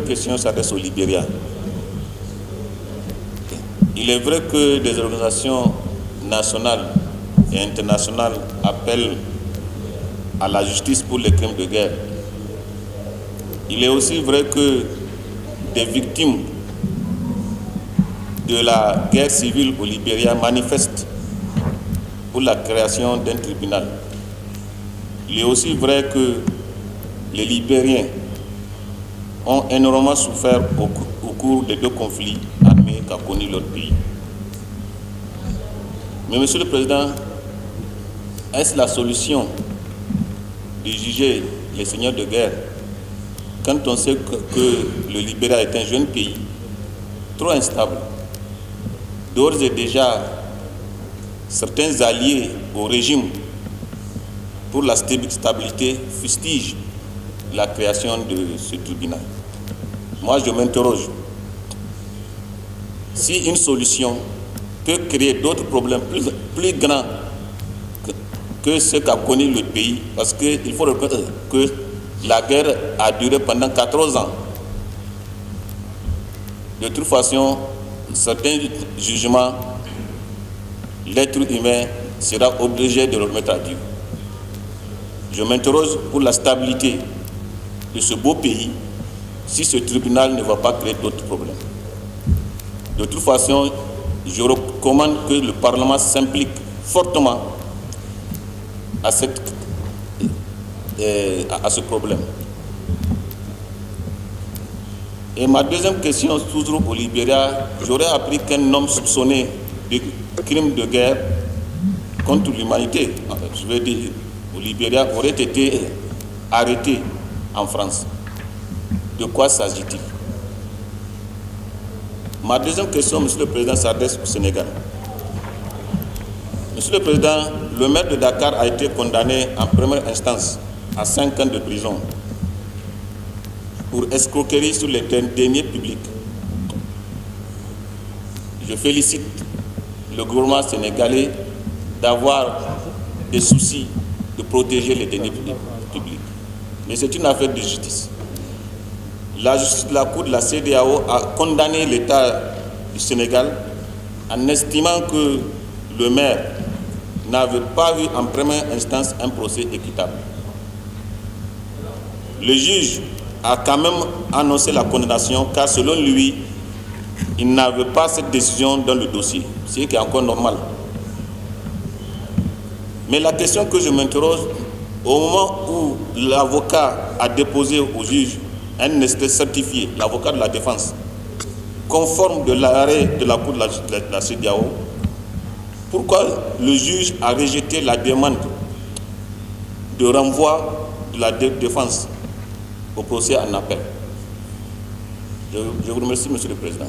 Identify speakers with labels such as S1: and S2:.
S1: question s'adresse au Libéria. Il est vrai que des organisations nationales et internationales appellent à la justice pour les crimes de guerre. Il est aussi vrai que des victimes de la guerre civile au Libéria manifestent pour la création d'un tribunal. Il est aussi vrai que les Libériens ont énormément souffert au cours des 2 conflits armés qu'a connu leur pays. Mais Monsieur le Président, est-ce la solution de juger les seigneurs de guerre quand on sait que le Libéria est un jeune pays trop instable? D'ores et déjà, certains alliés au régime pour la stabilité fustigent la création de ce tribunal. Moi, je m'interroge. Si une solution peut créer d'autres problèmes plus grands que ce qu'a connu le pays, parce qu'il faut reconnaître que la guerre a duré pendant 14 ans. De toute façon, certains jugements, l'être humain sera obligé de le remettre à Dieu. Je m'interroge pour la stabilité de ce beau pays si ce tribunal ne va pas créer d'autres problèmes. De toute façon, je recommande que le Parlement s'implique fortement à ce problème. Et ma deuxième question, toujours au Libéria, j'aurais appris qu'un homme soupçonné de crimes de guerre contre l'humanité, je veux dire, au Libéria, aurait été arrêté en France. De quoi s'agit-il? Ma deuxième question, Monsieur le Président, s'adresse au Sénégal. Monsieur le Président, le maire de Dakar a été condamné en première instance à 5 ans de prison pour escroquerie sur les deniers publics. Je félicite le gouvernement sénégalais d'avoir des soucis de protéger les deniers publics. Mais c'est une affaire de justice. La justice de la Cour de la CEDEAO a condamné l'État du Sénégal en estimant que le maire n'avait pas eu en première instance un procès équitable. Le juge a quand même annoncé la condamnation car selon lui, il n'avait pas cette décision dans le dossier, ce qui est encore normal. Mais la question que je m'interroge, au moment où l'avocat a déposé au juge un extrait certifié, l'avocat de la défense, conforme de l'arrêt de la Cour de la CEDEAO, pourquoi le juge a rejeté la demande de renvoi de la défense au procès en appel? Je vous remercie, Monsieur le Président.